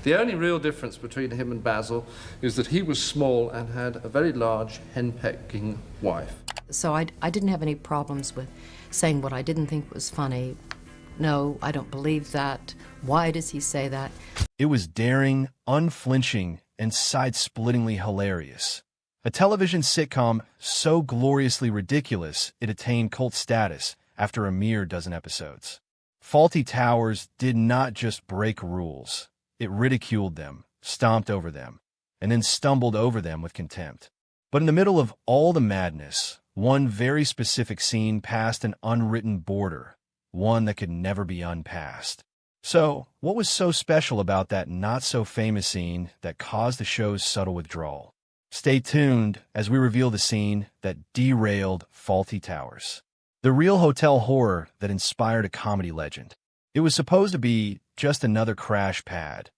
The only real difference between him and Basil is that he was small and had a very large henpecking wife. So I didn't have any problems with saying what I didn't think was funny. No, I don't believe that. Why does he say that? It was daring, unflinching, and side-splittingly hilarious. A television sitcom so gloriously ridiculous it attained cult status after a mere dozen episodes. Fawlty Towers did not just break rules. It ridiculed them, stomped over them, and then stumbled over them with contempt. But in the middle of all the madness, one very specific scene passed an unwritten border, one that could never be unpassed. So, what was so special about that not-so-famous scene that caused the show's subtle withdrawal? Stay tuned as we reveal the scene that derailed Fawlty Towers, the real hotel horror that inspired a comedy legend. It was supposed to be just another crash pad.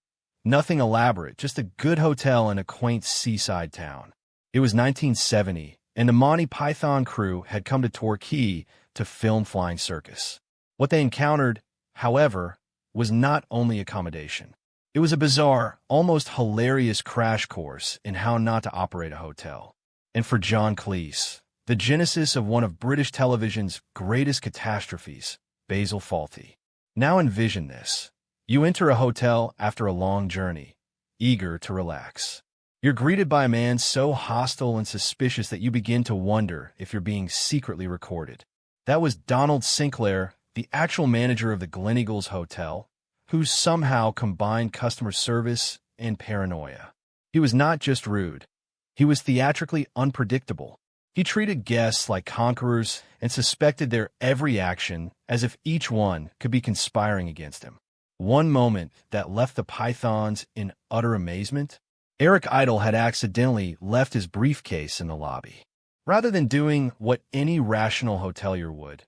Nothing elaborate, just a good hotel in a quaint seaside town. It was 1970, and the Monty Python crew had come to Torquay to film Flying Circus. What they encountered, however, was not only accommodation. It was a bizarre, almost hilarious crash course in how not to operate a hotel. And for John Cleese, the genesis of one of British television's greatest catastrophes, Basil Fawlty. Now envision this. You enter a hotel after a long journey, eager to relax. You're greeted by a man so hostile and suspicious that you begin to wonder if you're being secretly recorded. That was Donald Sinclair, the actual manager of the Gleneagles Hotel, who somehow combined customer service and paranoia. He was not just rude. He was theatrically unpredictable. He treated guests like conquerors and suspected their every action as if each one could be conspiring against him. One moment that left the Pythons in utter amazement. Eric Idle had accidentally left his briefcase in the lobby. Rather than doing what any rational hotelier would,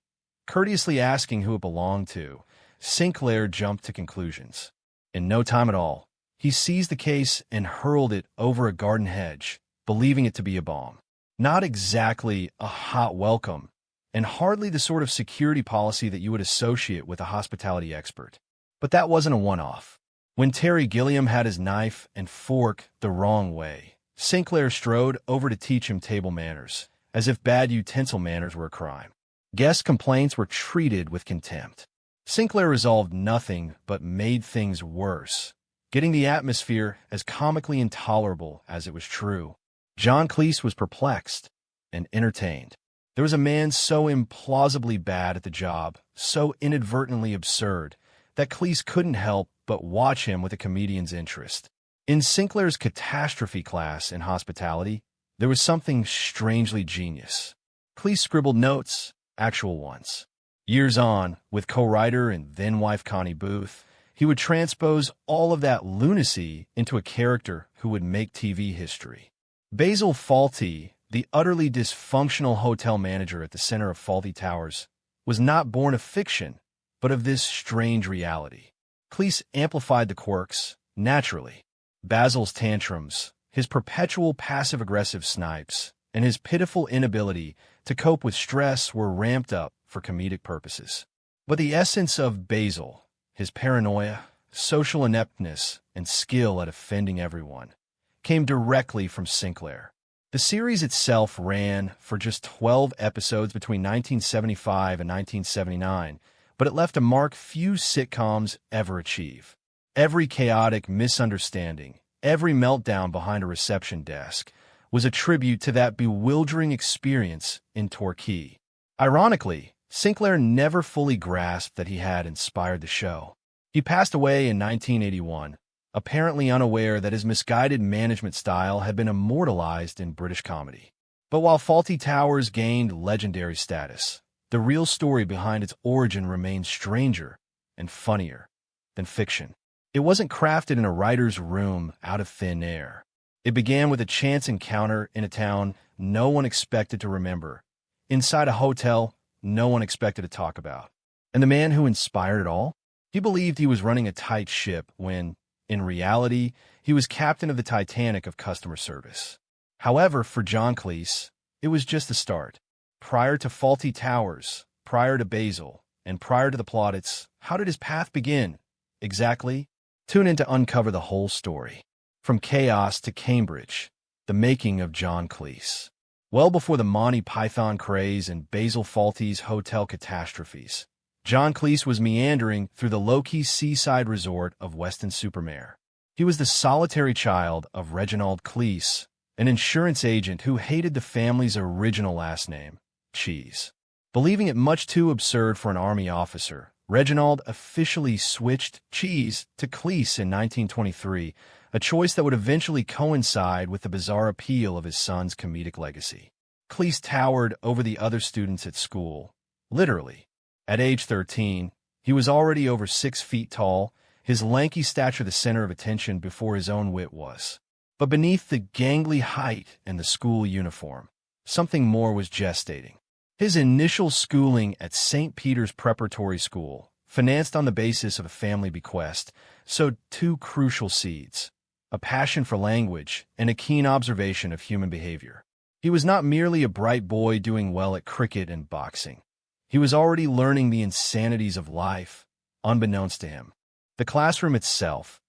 courteously asking who it belonged to, Sinclair jumped to conclusions. In no time at all, he seized the case and hurled it over a garden hedge, believing it to be a bomb. Not exactly a hot welcome, and hardly the sort of security policy that you would associate with a hospitality expert. But that wasn't a one-off. When Terry Gilliam had his knife and fork the wrong way, Sinclair strode over to teach him table manners, as if bad utensil manners were a crime. Guest complaints were treated with contempt. Sinclair resolved nothing but made things worse, getting the atmosphere as comically intolerable as it was true. John Cleese was perplexed and entertained. There was a man so implausibly bad at the job, so inadvertently absurd, that Cleese couldn't help but watch him with a comedian's interest. In Sinclair's catastrophe class in hospitality, there was something strangely genius. Cleese scribbled notes, actual ones. Years on, with co-writer and then-wife Connie Booth, he would transpose all of that lunacy into a character who would make TV history. Basil Fawlty, the utterly dysfunctional hotel manager at the center of Fawlty Towers, was not born of fiction, but of this strange reality. Cleese amplified the quirks, naturally. Basil's tantrums, his perpetual passive-aggressive snipes, and his pitiful inability to cope with stress were ramped up for comedic purposes. But the essence of Basil, his paranoia, social ineptness, and skill at offending everyone, came directly from Sinclair. The series itself ran for just 12 episodes between 1975 and 1979, but it left a mark few sitcoms ever achieve. Every chaotic misunderstanding, every meltdown behind a reception desk, was a tribute to that bewildering experience in Torquay. Ironically, Sinclair never fully grasped that he had inspired the show. He passed away in 1981, apparently unaware that his misguided management style had been immortalized in British comedy. But while Fawlty Towers gained legendary status, the real story behind its origin remained stranger and funnier than fiction. It wasn't crafted in a writer's room out of thin air. It began with a chance encounter in a town no one expected to remember, inside a hotel no one expected to talk about. And the man who inspired it all? He believed he was running a tight ship when, in reality, he was captain of the Titanic of customer service. However, for John Cleese, it was just the start. Prior to Fawlty Towers, prior to Basil, and prior to the plaudits, how did his path begin? Exactly Tune in to uncover the whole story. From chaos to Cambridge, the making of John Cleese. Well before the Monty Python craze and Basil Fawlty's hotel catastrophes, John Cleese was meandering through the low-key seaside resort of Weston-super-Mare. He was the solitary child of Reginald Cleese, an insurance agent who hated the family's original last name, Cheese. Believing it much too absurd for an army officer, Reginald officially switched Cheese to Cleese in 1923, a choice that would eventually coincide with the bizarre appeal of his son's comedic legacy. Cleese towered over the other students at school, literally. At age 13, he was already over 6 feet tall, his lanky stature the center of attention before his own wit was. But beneath the gangly height and the school uniform, something more was gestating. His initial schooling at St. Peter's Preparatory School, financed on the basis of a family bequest, sowed 2 crucial seeds: a passion for language and a keen observation of human behavior. He was not merely a bright boy doing well at cricket and boxing. He was already learning the insanities of life, unbeknownst to him. The classroom itself,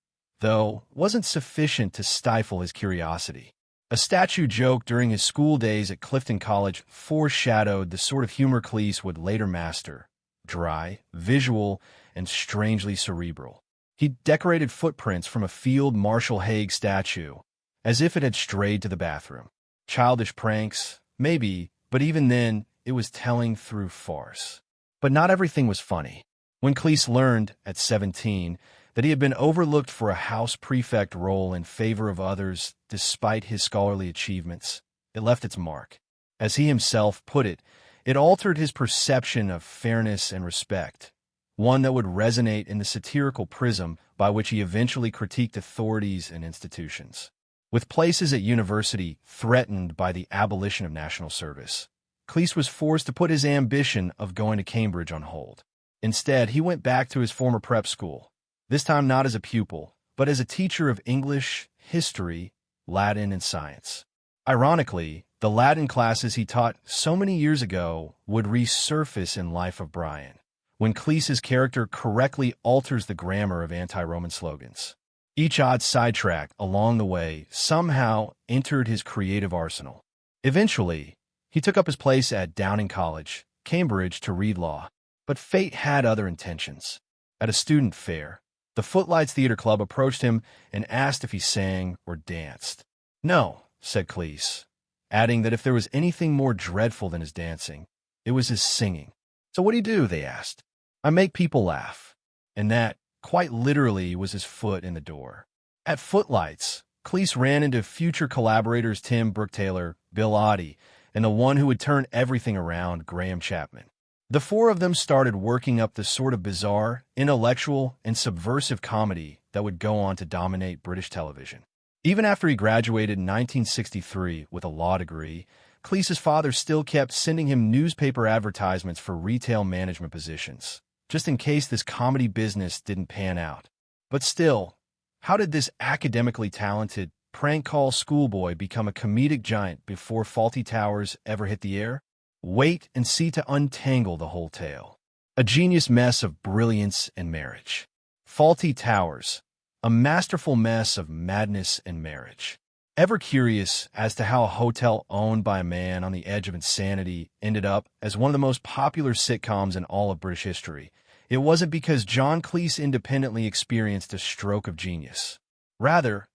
though, wasn't sufficient to stifle his curiosity. A statue joke during his school days at Clifton College foreshadowed the sort of humor Cleese would later master: dry, visual, and strangely cerebral. He decorated footprints from a Field Marshal Haig statue, as if it had strayed to the bathroom. Childish pranks, maybe, but even then, it was telling through farce. But not everything was funny. When Cleese learned, at 17, that he had been overlooked for a house prefect role in favor of others despite his scholarly achievements, it left its mark. As he himself put it, it altered his perception of fairness and respect, one that would resonate in the satirical prism by which he eventually critiqued authorities and institutions. With places at university threatened by the abolition of national service, Cleese was forced to put his ambition of going to Cambridge on hold. Instead, he went back to his former prep school, this time not as a pupil, but as a teacher of English, history, Latin, and science. Ironically, the Latin classes he taught so many years ago would resurface in Life of Brian, when Cleese's character correctly alters the grammar of anti-Roman slogans. Each odd sidetrack along the way somehow entered his creative arsenal. Eventually, he took up his place at Downing College, Cambridge, to read law. But fate had other intentions. At a student fair, the Footlights Theater Club approached him and asked if he sang or danced. "No," said Cleese, adding that if there was anything more dreadful than his dancing, it was his singing. "So what do you do?" they asked. "I make people laugh." And that, quite literally, was his foot in the door. At Footlights, Cleese ran into future collaborators Tim Brooke-Taylor, Bill Oddie, and the one who would turn everything around, Graham Chapman. The 4 of them started working up the sort of bizarre, intellectual, and subversive comedy that would go on to dominate British television. Even after he graduated in 1963 with a law degree, Cleese's father still kept sending him newspaper advertisements for retail management positions, just in case this comedy business didn't pan out. But still, how did this academically talented, prank call schoolboy become a comedic giant before Fawlty Towers ever hit the air? Wait and see to untangle the whole tale. A genius mess of brilliance and marriage. Fawlty Towers, a masterful mess of madness and marriage. Ever curious as to how a hotel owned by a man on the edge of insanity ended up as one of the most popular sitcoms in all of British history? It wasn't because John Cleese independently experienced a stroke of genius. Rather,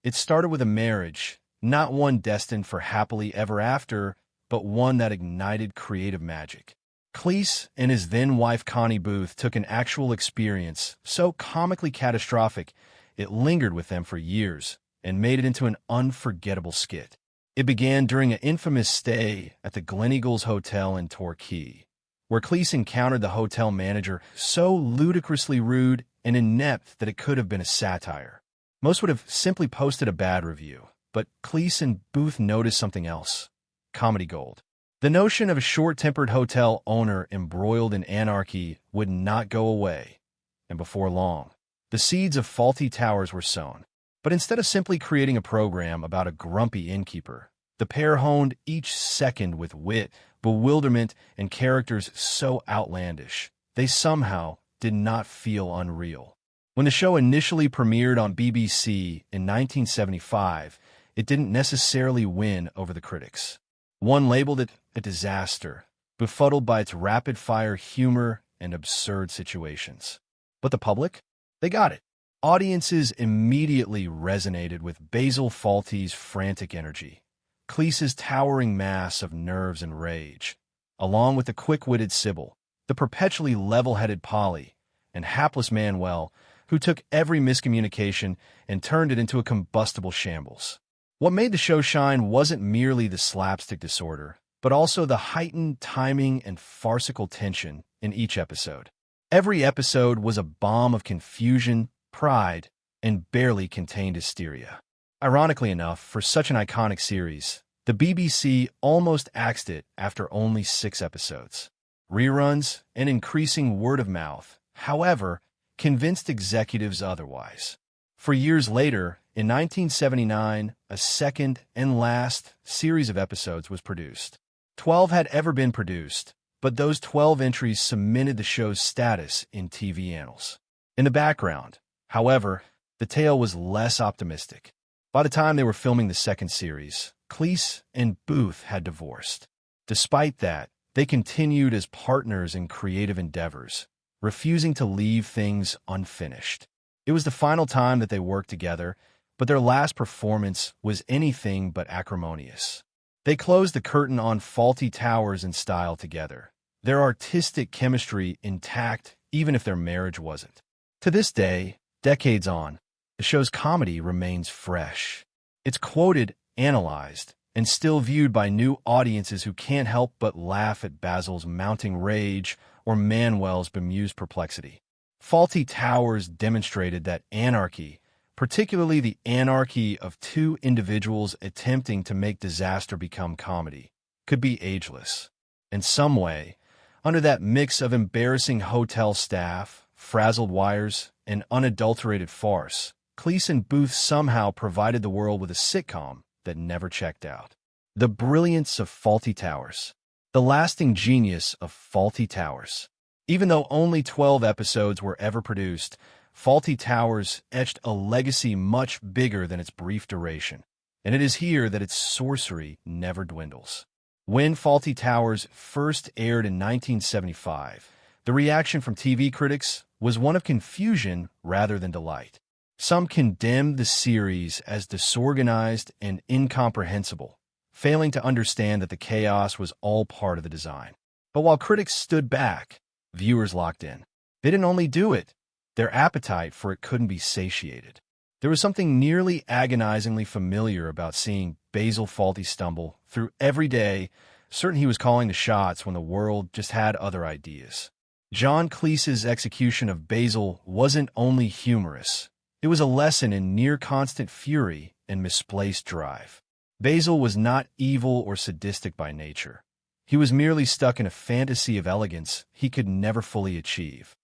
it started with a marriage, not one destined for happily ever after, but one that ignited creative magic. Cleese and his then-wife Connie Booth took an actual experience so comically catastrophic it lingered with them for years and made it into an unforgettable skit. It began during an infamous stay at the Gleneagles Hotel in Torquay, where Cleese encountered the hotel manager so ludicrously rude and inept that it could have been a satire. Most would have simply posted a bad review, but Cleese and Booth noticed something else. Comedy gold. The notion of a short-tempered hotel owner embroiled in anarchy would not go away, and before long, the seeds of Fawlty Towers were sown. But instead of simply creating a program about a grumpy innkeeper, the pair honed each second with wit, bewilderment, and characters so outlandish, they somehow did not feel unreal. When the show initially premiered on BBC in 1975, it didn't necessarily win over the critics. One labeled it a disaster, befuddled by its rapid-fire humor and absurd situations. But the public? They got it. Audiences immediately resonated with Basil Fawlty's frantic energy, Cleese's towering mass of nerves and rage, along with the quick-witted Sybil, the perpetually level-headed Polly, and hapless Manuel, who took every miscommunication and turned it into a combustible shambles. What made the show shine wasn't merely the slapstick disorder, but also the heightened timing and farcical tension in each episode. Every episode was a bomb of confusion, pride, and barely contained hysteria. Ironically enough, for such an iconic series, the BBC almost axed it after only 6 episodes. Reruns and increasing word of mouth, however, convinced executives otherwise. For years later, in 1979, a second and last series of episodes was produced. 12 had ever been produced, but those 12 entries cemented the show's status in TV annals. In the background, however, the tale was less optimistic. By the time they were filming the second series, Cleese and Booth had divorced. Despite that, they continued as partners in creative endeavors, refusing to leave things unfinished. It was the final time that they worked together, but their last performance was anything but acrimonious. They closed the curtain on Fawlty Towers in style together, their artistic chemistry intact even if their marriage wasn't. To this day, decades on, the show's comedy remains fresh. It's quoted, analyzed, and still viewed by new audiences who can't help but laugh at Basil's mounting rage or Manuel's bemused perplexity. Fawlty Towers demonstrated that anarchy, particularly the anarchy of two individuals attempting to make disaster become comedy, could be ageless. In some way, under that mix of embarrassing hotel staff, frazzled wires, and unadulterated farce, Cleese and Booth somehow provided the world with a sitcom that never checked out. The brilliance of Fawlty Towers. The lasting genius of Fawlty Towers. Even though only 12 episodes were ever produced, Fawlty Towers etched a legacy much bigger than its brief duration, and it is here that its sorcery never dwindles. When Fawlty Towers first aired in 1975, the reaction from TV critics was one of confusion rather than delight. Some condemned the series as disorganized and incomprehensible, failing to understand that the chaos was all part of the design. But while critics stood back, viewers locked in. They didn't only do it, their appetite for it couldn't be satiated. There was something nearly agonizingly familiar about seeing Basil Fawlty stumble through every day, certain he was calling the shots when the world just had other ideas. John Cleese's execution of Basil wasn't only humorous, it was a lesson in near-constant fury and misplaced drive. Basil was not evil or sadistic by nature. He was merely stuck in a fantasy of elegance he could never fully achieve.